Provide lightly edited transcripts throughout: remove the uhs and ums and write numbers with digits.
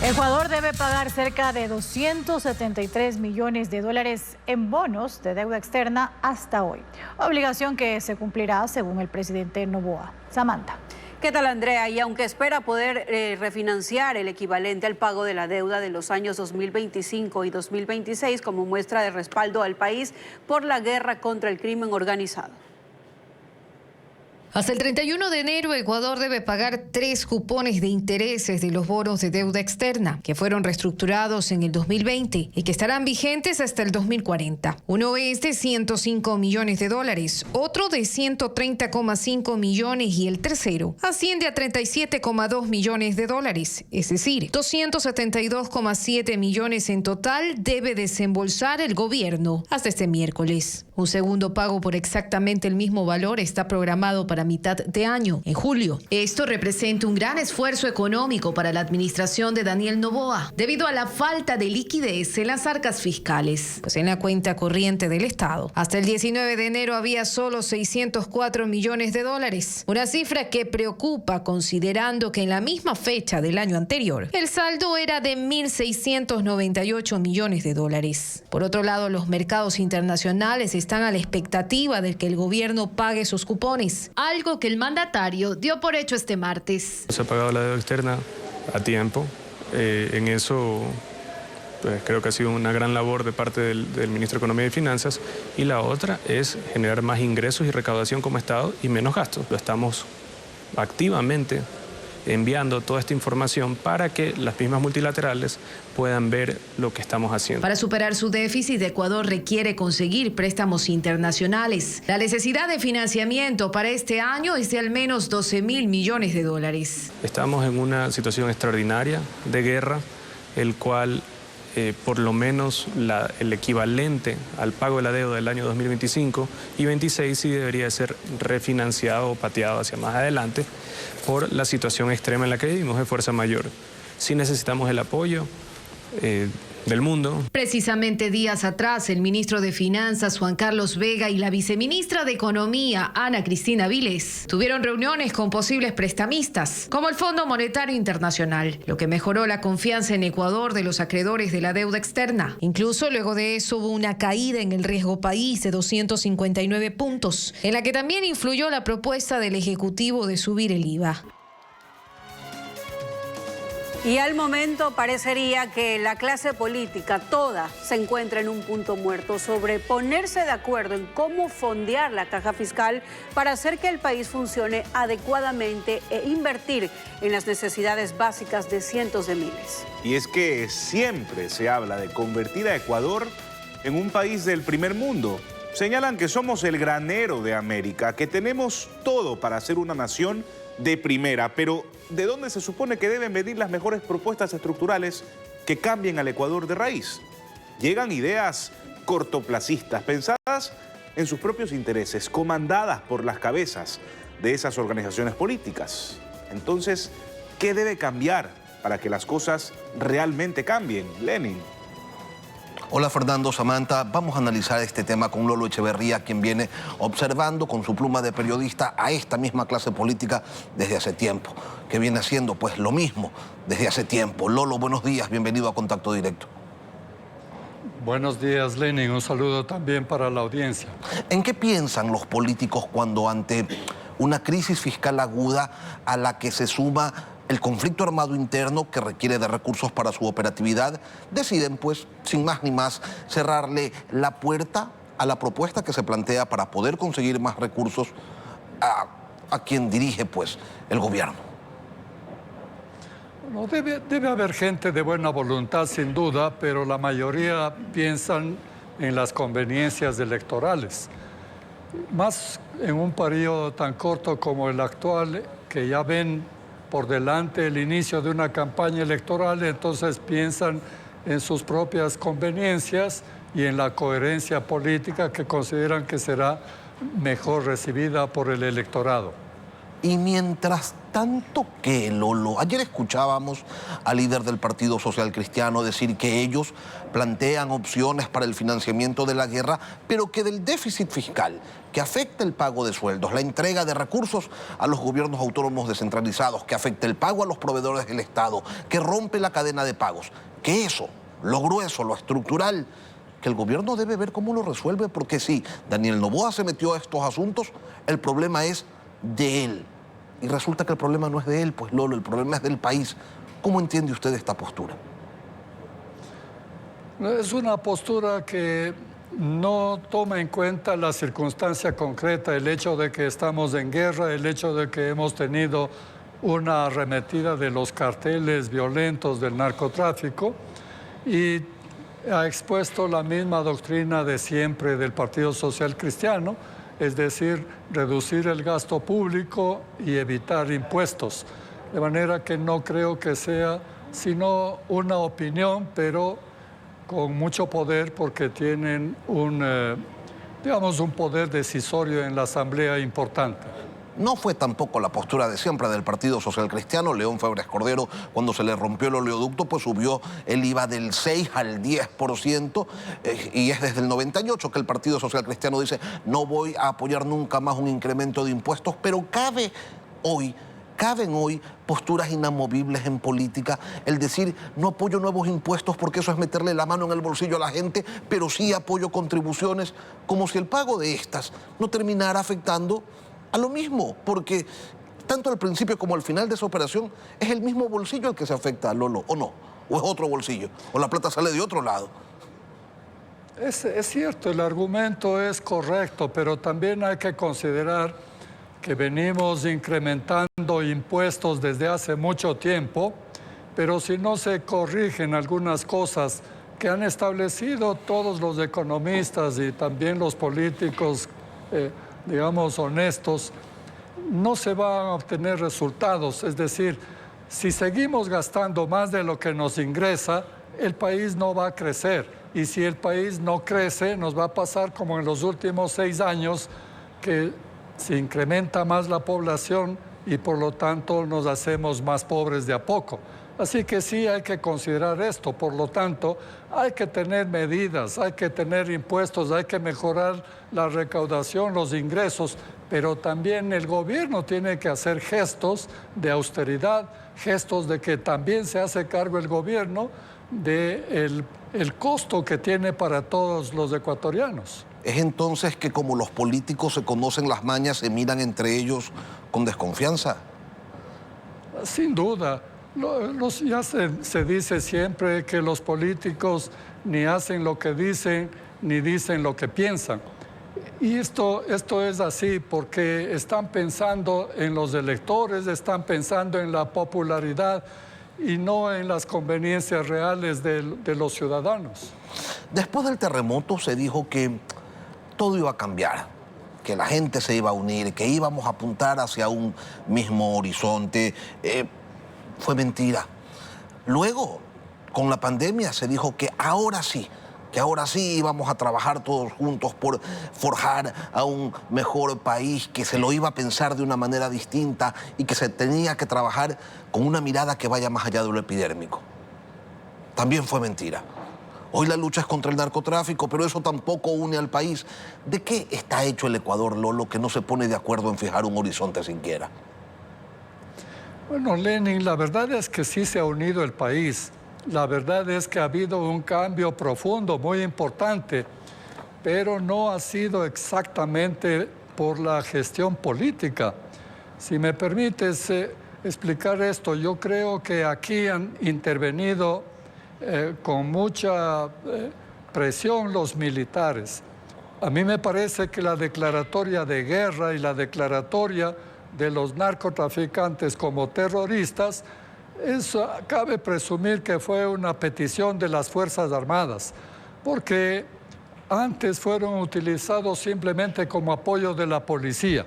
Ecuador debe pagar cerca de 273 millones de dólares en bonos de deuda externa hasta hoy. Obligación que se cumplirá según el presidente Noboa. Samantha. ¿Qué tal, Andrea? Y aunque espera poder refinanciar el equivalente al pago de la deuda de los años 2025 y 2026 como muestra de respaldo al país por la guerra contra el crimen organizado. Hasta el 31 de enero, Ecuador debe pagar 3 cupones de intereses de los bonos de deuda externa que fueron reestructurados en el 2020 y que estarán vigentes hasta el 2040. Uno es de 105 millones de dólares, otro de 130,5 millones y el tercero asciende a 37,2 millones de dólares, es decir, 272,7 millones en total debe desembolsar el gobierno hasta este miércoles. Un segundo pago por exactamente el mismo valor está programado para mitad de año, en julio. Esto representa un gran esfuerzo económico para la administración de Daniel Noboa, debido a la falta de liquidez en las arcas fiscales, pues en la cuenta corriente del Estado. Hasta el 19 de enero había solo 604 millones de dólares, una cifra que preocupa considerando que en la misma fecha del año anterior, el saldo era de 1.698 millones de dólares. Por otro lado, los mercados internacionales están a la expectativa de que el gobierno pague sus cupones, algo que el mandatario dio por hecho este martes. Se ha pagado la deuda externa a tiempo. En eso pues, creo que ha sido una gran labor de parte del Ministro de Economía y Finanzas. Y la otra es generar más ingresos y recaudación como Estado y menos gastos. Lo estamos activamente enviando toda esta información para que las mismas multilaterales puedan ver lo que estamos haciendo. Para superar su déficit, Ecuador requiere conseguir préstamos internacionales. La necesidad de financiamiento para este año es de al menos 12.000 millones de dólares. Estamos en una situación extraordinaria de guerra, el cual por lo menos el equivalente al pago de la deuda del año 2025 y 2026 sí debería ser refinanciado o pateado hacia más adelante por la situación extrema en la que vivimos de fuerza mayor. Sí necesitamos el apoyo del mundo. Precisamente días atrás, el ministro de Finanzas, Juan Carlos Vega, y la viceministra de Economía, Ana Cristina Viles, tuvieron reuniones con posibles prestamistas, como el Fondo Monetario Internacional, lo que mejoró la confianza en Ecuador de los acreedores de la deuda externa. Incluso luego de eso hubo una caída en el riesgo país de 259 puntos, en la que también influyó la propuesta del Ejecutivo de subir el IVA. Y al momento parecería que la clase política toda se encuentra en un punto muerto sobre ponerse de acuerdo en cómo fondear la caja fiscal para hacer que el país funcione adecuadamente e invertir en las necesidades básicas de cientos de miles. Y es que siempre se habla de convertir a Ecuador en un país del primer mundo. Señalan que somos el granero de América, que tenemos todo para ser una nación de primera, pero ¿de dónde se supone que deben venir las mejores propuestas estructurales que cambien al Ecuador de raíz? Llegan ideas cortoplacistas, pensadas en sus propios intereses, comandadas por las cabezas de esas organizaciones políticas. Entonces, ¿qué debe cambiar para que las cosas realmente cambien? Lenin. Hola Fernando, Samantha, vamos a analizar este tema con Lolo Echeverría, quien viene observando con su pluma de periodista a esta misma clase política desde hace tiempo, que viene haciendo pues lo mismo desde hace tiempo. Lolo, buenos días, bienvenido a Contacto Directo. Buenos días, Lenin, un saludo también para la audiencia. ¿En qué piensan los políticos cuando ante una crisis fiscal aguda a la que se suma el conflicto armado interno que requiere de recursos para su operatividad, deciden, pues, sin más ni más, cerrarle la puerta a la propuesta que se plantea para poder conseguir más recursos a quien dirige, pues, el gobierno? No, debe haber gente de buena voluntad, sin duda, pero la mayoría piensan en las conveniencias electorales. Más en un periodo tan corto como el actual, que ya ven por delante el inicio de una campaña electoral, entonces piensan en sus propias conveniencias y en la coherencia política que consideran que será mejor recibida por el electorado. Y mientras tanto, ¿qué, Lolo? Ayer escuchábamos al líder del Partido Social Cristiano decir que ellos plantean opciones para el financiamiento de la guerra, pero que del déficit fiscal que afecta el pago de sueldos, la entrega de recursos a los gobiernos autónomos descentralizados, que afecta el pago a los proveedores del Estado, que rompe la cadena de pagos, que eso, lo grueso, lo estructural, que el gobierno debe ver cómo lo resuelve, porque si Daniel Noboa se metió a estos asuntos, el problema es de él. Y resulta que el problema no es de él, pues Lolo, el problema es del país. ¿Cómo entiende usted esta postura? Es una postura que no toma en cuenta la circunstancia concreta, el hecho de que estamos en guerra, el hecho de que hemos tenido una arremetida de los carteles violentos del narcotráfico y ha expuesto la misma doctrina de siempre del Partido Social Cristiano, es decir, reducir el gasto público y evitar impuestos. De manera que no creo que sea sino una opinión, pero con mucho poder porque tienen un poder decisorio en la Asamblea importante. No fue tampoco la postura de siempre del Partido Social Cristiano. León Febres Cordero, cuando se le rompió el oleoducto, pues subió el IVA del 6 al 10%, y es desde el 98 que el Partido Social Cristiano dice no voy a apoyar nunca más un incremento de impuestos, pero caben hoy posturas inamovibles en política, el decir no apoyo nuevos impuestos porque eso es meterle la mano en el bolsillo a la gente, pero sí apoyo contribuciones, como si el pago de estas no terminara afectando a lo mismo, porque tanto al principio como al final de esa operación es el mismo bolsillo al que se afecta a Lolo, ¿o no? ¿O es otro bolsillo? ¿O la plata sale de otro lado? Es cierto, el argumento es correcto, pero también hay que considerar que venimos incrementando impuestos desde hace mucho tiempo, pero si no se corrigen algunas cosas que han establecido todos los economistas y también los políticos, digamos, honestos, no se van a obtener resultados. Es decir, si seguimos gastando más de lo que nos ingresa, el país no va a crecer. Y si el país no crece, nos va a pasar como en los últimos 6 años, que se incrementa más la población y por lo tanto nos hacemos más pobres de a poco. Así que sí hay que considerar esto. Por lo tanto, hay que tener medidas, hay que tener impuestos, hay que mejorar la recaudación, los ingresos, pero también el gobierno tiene que hacer gestos de austeridad, gestos de que también se hace cargo el gobierno del costo que tiene para todos los ecuatorianos. Es entonces que como los políticos se conocen las mañas, se miran entre ellos con desconfianza. Sin duda. Ya se dice siempre que los políticos ni hacen lo que dicen, ni dicen lo que piensan. Y esto es así porque están pensando en los electores, están pensando en la popularidad y no en las conveniencias reales de los ciudadanos. Después del terremoto se dijo que todo iba a cambiar, que la gente se iba a unir, que íbamos a apuntar hacia un mismo horizonte. Fue mentira. Luego, con la pandemia, se dijo que ahora sí íbamos a trabajar todos juntos por forjar a un mejor país, que se lo iba a pensar de una manera distinta y que se tenía que trabajar con una mirada que vaya más allá de lo epidérmico. También fue mentira. Hoy la lucha es contra el narcotráfico, pero eso tampoco une al país. ¿De qué está hecho el Ecuador, Lolo, que no se pone de acuerdo en fijar un horizonte siquiera? Bueno, Lenin, la verdad es que sí se ha unido el país. La verdad es que ha habido un cambio profundo, muy importante, pero no ha sido exactamente por la gestión política. Si me permites explicar esto, yo creo que aquí han intervenido con mucha presión los militares. A mí me parece que la declaratoria de guerra y la declaratoria de los narcotraficantes como terroristas, eso cabe presumir que fue una petición de las Fuerzas Armadas, porque antes fueron utilizados simplemente como apoyo de la policía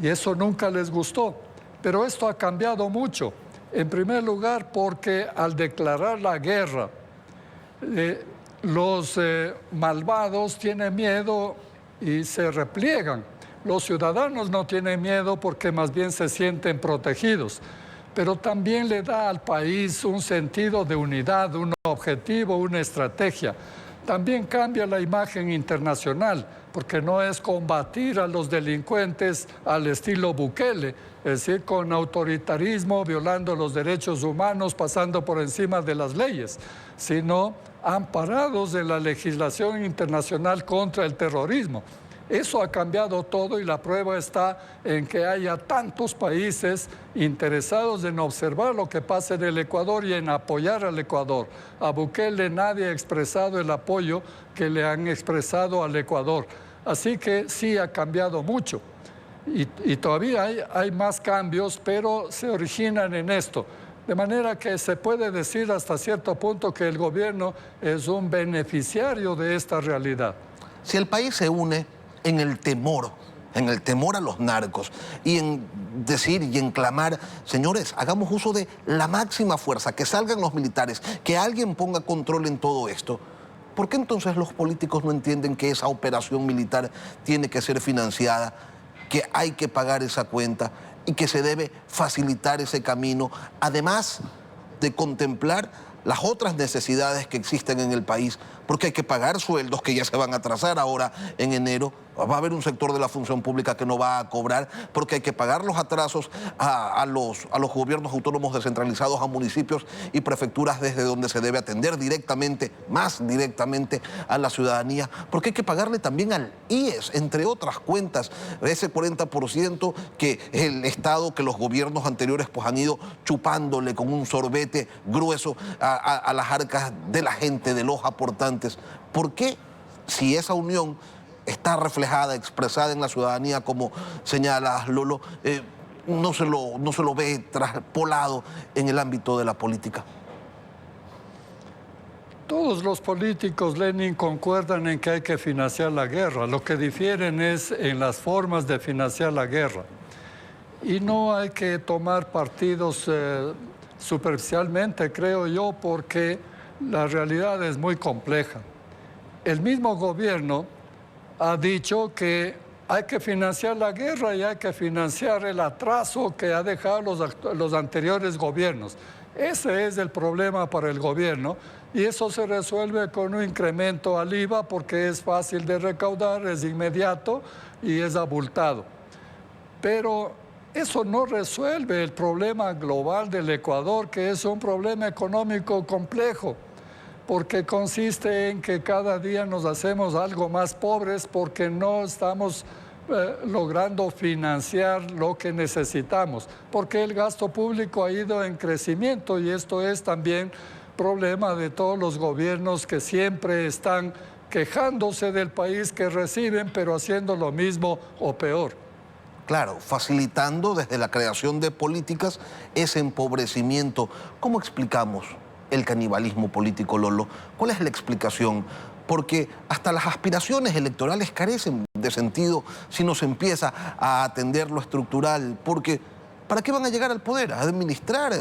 y eso nunca les gustó. Pero esto ha cambiado mucho. En primer lugar, porque al declarar la guerra, los malvados tienen miedo y se repliegan. Los ciudadanos no tienen miedo porque más bien se sienten protegidos, pero también le da al país un sentido de unidad, un objetivo, una estrategia. También cambia la imagen internacional, porque no es combatir a los delincuentes al estilo Bukele, es decir, con autoritarismo, violando los derechos humanos, pasando por encima de las leyes, sino amparados en la legislación internacional contra el terrorismo. Eso ha cambiado todo y la prueba está en que haya tantos países interesados en observar lo que pasa en el Ecuador y en apoyar al Ecuador. A Bukele nadie ha expresado el apoyo que le han expresado al Ecuador. Así que sí ha cambiado mucho. Y todavía hay más cambios, pero se originan en esto. De manera que se puede decir hasta cierto punto que el gobierno es un beneficiario de esta realidad. Si el país se une en el temor a los narcos y en decir y en clamar, señores, hagamos uso de la máxima fuerza, que salgan los militares, que alguien ponga control en todo esto. ¿Por qué entonces los políticos no entienden que esa operación militar tiene que ser financiada, que hay que pagar esa cuenta y que se debe facilitar ese camino, además de contemplar las otras necesidades que existen en el país, porque hay que pagar sueldos que ya se van a atrasar ahora en enero, va a haber un sector de la función pública que no va a cobrar, porque hay que pagar los atrasos a los gobiernos autónomos descentralizados, a municipios y prefecturas desde donde se debe atender directamente, más directamente a la ciudadanía, porque hay que pagarle también al IES, entre otras cuentas, ese 40% que el Estado, que los gobiernos anteriores pues han ido chupándole con un sorbete grueso a las arcas de la gente, de los aportantes. ¿Por qué, si esa unión está reflejada, expresada en la ciudadanía, como señala Lolo, no se lo ve traspolado en el ámbito de la política? Todos los políticos, Lenin, concuerdan en que hay que financiar la guerra. Lo que difieren es en las formas de financiar la guerra. Y no hay que tomar partidos superficialmente, creo yo, porque la realidad es muy compleja. El mismo gobierno ha dicho que hay que financiar la guerra y hay que financiar el atraso que ha dejado los anteriores gobiernos. Ese es el problema para el gobierno y eso se resuelve con un incremento al IVA porque es fácil de recaudar, es inmediato y es abultado. Pero eso no resuelve el problema global del Ecuador, que es un problema económico complejo, porque consiste en que cada día nos hacemos algo más pobres porque no estamos logrando financiar lo que necesitamos, porque el gasto público ha ido en crecimiento y esto es también problema de todos los gobiernos que siempre están quejándose del país que reciben, pero haciendo lo mismo o peor. Claro, facilitando desde la creación de políticas ese empobrecimiento. ¿Cómo explicamos el canibalismo político, Lolo? ¿Cuál es la explicación? Porque hasta las aspiraciones electorales carecen de sentido si no se empieza a atender lo estructural, porque ¿para qué van a llegar al poder? ¿A administrar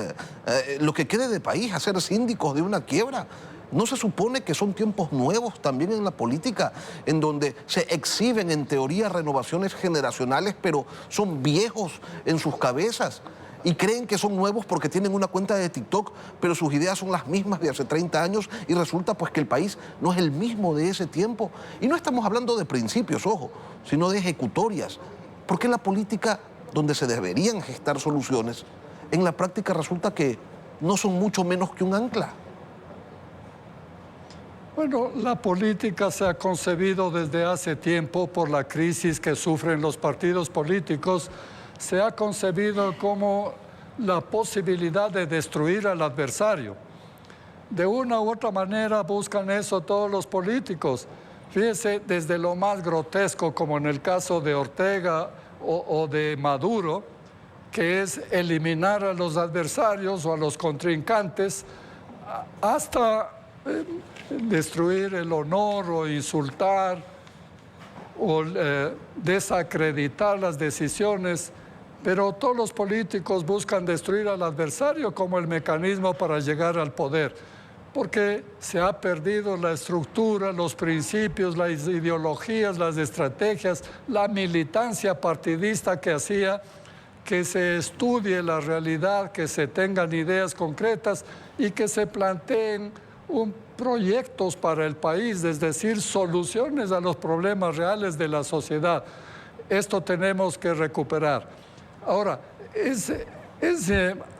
lo que quede de país? ¿A ser síndicos de una quiebra? ¿No se supone que son tiempos nuevos también en la política, en donde se exhiben en teoría renovaciones generacionales, pero son viejos en sus cabezas? Y creen que son nuevos porque tienen una cuenta de TikTok, pero sus ideas son las mismas de hace 30 años y resulta pues que el país no es el mismo de ese tiempo. Y no estamos hablando de principios, ojo, sino de ejecutorias. Porque la política, donde se deberían gestar soluciones, en la práctica resulta que no son mucho menos que un ancla. Bueno, la política se ha concebido desde hace tiempo por la crisis que sufren los partidos políticos. Se ha concebido como la posibilidad de destruir al adversario. De una u otra manera buscan eso todos los políticos. Fíjense, desde lo más grotesco, como en el caso de Ortega o de Maduro, que es eliminar a los adversarios o a los contrincantes, hasta destruir el honor o insultar o desacreditar las decisiones, pero todos los políticos buscan destruir al adversario como el mecanismo para llegar al poder. porque se ha perdido la estructura, los principios, las ideologías, las estrategias, la militancia partidista que hacía que se estudie la realidad, que se tengan ideas concretas y que se planteen proyectos para el país, es decir, soluciones a los problemas reales de la sociedad. Esto tenemos que recuperar. Ahora, es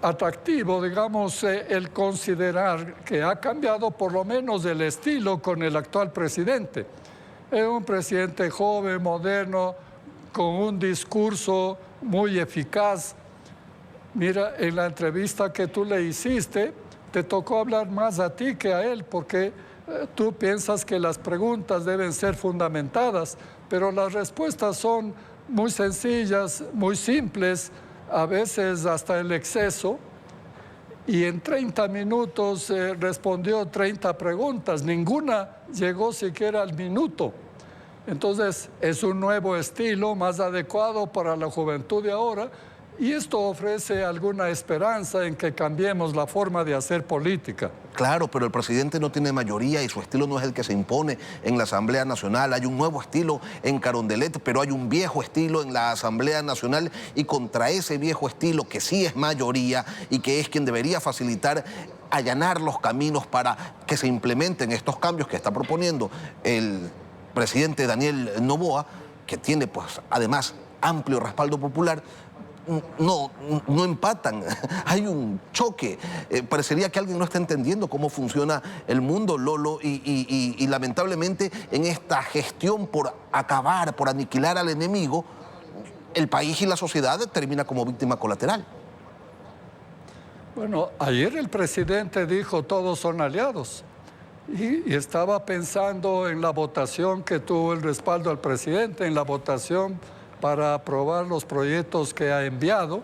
atractivo, digamos, el considerar que ha cambiado por lo menos el estilo con el actual presidente. Es un presidente joven, moderno, con un discurso muy eficaz. Mira, en la entrevista que tú le hiciste, te tocó hablar más a ti que a él, porque tú piensas que las preguntas deben ser fundamentadas, pero las respuestas son muy sencillas, muy simples, a veces hasta el exceso, y en 30 minutos respondió 30 preguntas, ninguna llegó siquiera al minuto. Entonces es un nuevo estilo más adecuado para la juventud de ahora, y esto ofrece alguna esperanza en que cambiemos la forma de hacer política. Claro, pero el presidente no tiene mayoría y su estilo no es el que se impone en la Asamblea Nacional. Hay un nuevo estilo en Carondelet, pero hay un viejo estilo en la Asamblea Nacional, y contra ese viejo estilo, que sí es mayoría y que es quien debería facilitar, allanar los caminos para que se implementen estos cambios que está proponiendo el presidente Daniel Noboa, que tiene pues además amplio respaldo popular, no empatan. Hay un choque. Parecería que alguien no está entendiendo cómo funciona el mundo, Lolo, y lamentablemente en esta gestión por acabar, por aniquilar al enemigo, el país y la sociedad termina como víctima colateral. Bueno, ayer el presidente dijo todos son aliados, y estaba pensando en la votación que tuvo el respaldo al presidente, en la votación para aprobar los proyectos que ha enviado.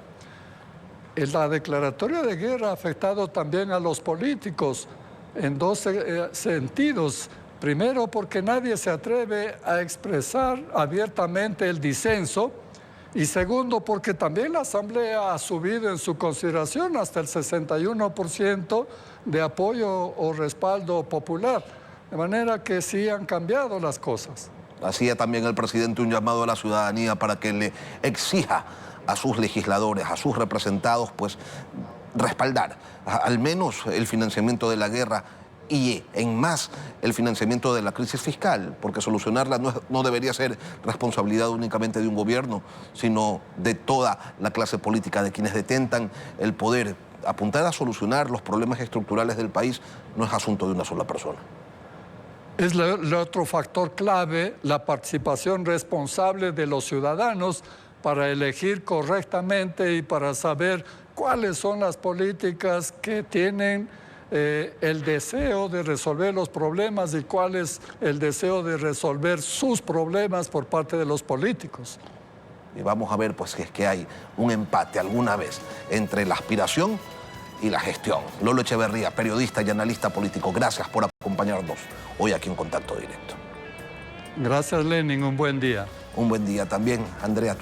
La declaratoria de guerra ha afectado también a los políticos en dos sentidos. Primero, porque nadie se atreve a expresar abiertamente el disenso, y segundo, porque también la Asamblea ha subido en su consideración hasta el 61% de apoyo o respaldo popular, de manera que sí han cambiado las cosas. Hacía también el presidente un llamado a la ciudadanía para que le exija a sus legisladores, a sus representados, pues respaldar al menos el financiamiento de la guerra y en más el financiamiento de la crisis fiscal, porque solucionarla no debería ser responsabilidad únicamente de un gobierno, sino de toda la clase política, de quienes detentan el poder. Apuntar a solucionar los problemas estructurales del país no es asunto de una sola persona. Es el otro factor clave, la participación responsable de los ciudadanos para elegir correctamente y para saber cuáles son las políticas que tienen el deseo de resolver los problemas y cuál es el deseo de resolver sus problemas por parte de los políticos. Y vamos a ver pues si es que hay un empate alguna vez entre la aspiración y la gestión. Lolo Echeverría, periodista y analista político, gracias por acompañarnos hoy aquí en Contacto Directo. Gracias, Lenin, un buen día. Un buen día también, Andrea.